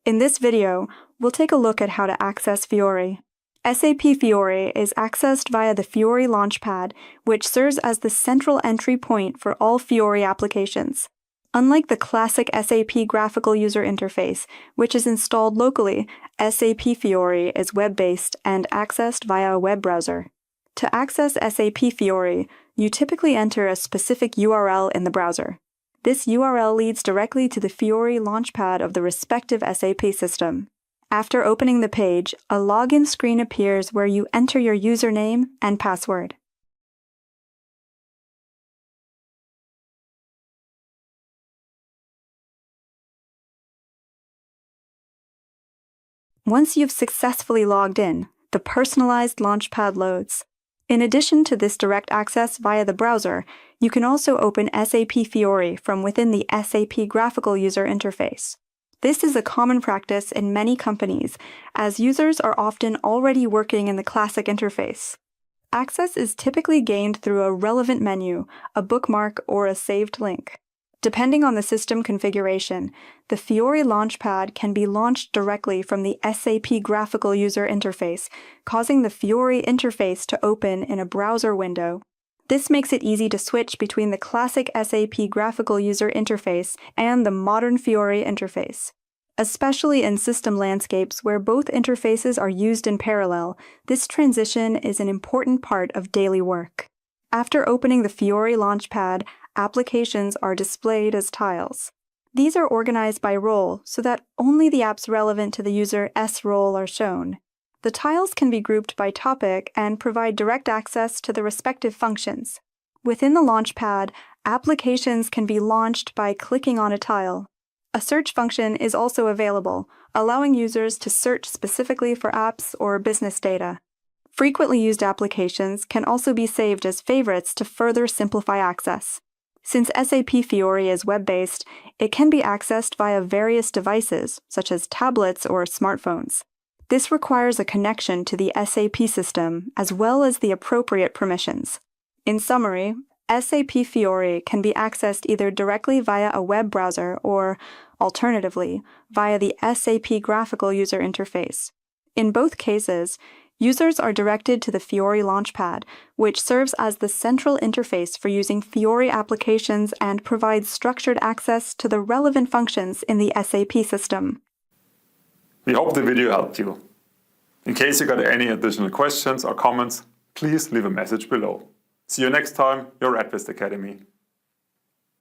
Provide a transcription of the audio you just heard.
In this video, we'll take a look at how to access Fiori. SAP Fiori is accessed via the Fiori Launchpad, which serves as the central entry point for all Fiori applications. Unlike the classic SAP graphical user interface, which is installed locally, SAP Fiori is web-based and accessed via a web browser. To access SAP Fiori, you typically enter a specific URL in the browser. This URL leads directly to the Fiori Launchpad of the respective SAP system. After opening the page, a login screen appears where you enter your username and password. Once you've successfully logged in, the personalized Launchpad loads. In addition to this direct access via the browser, you can also open SAP Fiori from within the SAP graphical user interface. This is a common practice in many companies, as users are often already working in the classic interface. Access is typically gained through a relevant menu, a bookmark, or a saved link. Depending on the system configuration, the Fiori Launchpad can be launched directly from the SAP graphical user interface, causing the Fiori interface to open in a browser window. This makes it easy to switch between the classic SAP graphical user interface and the modern Fiori interface. Especially in system landscapes where both interfaces are used in parallel, this transition is an important part of daily work. After opening the Fiori Launchpad, applications are displayed as tiles. These are organized by role so that only the apps relevant to the user's role are shown. The tiles can be grouped by topic and provide direct access to the respective functions. Within the Launchpad, applications can be launched by clicking on a tile. A search function is also available, allowing users to search specifically for apps or business data. Frequently used applications can also be saved as favorites to further simplify access. Since SAP Fiori is web-based, it can be accessed via various devices, such as tablets or smartphones. This requires a connection to the SAP system, as well as the appropriate permissions. In summary, SAP Fiori can be accessed either directly via a web browser or, alternatively, via the SAP graphical user interface. In both cases, users are directed to the Fiori Launchpad, which serves as the central interface for using Fiori applications and provides structured access to the relevant functions in the SAP system. We hope the video helped you. In case you got any additional questions or comments, please leave a message below. See you next time, your advist-Academy.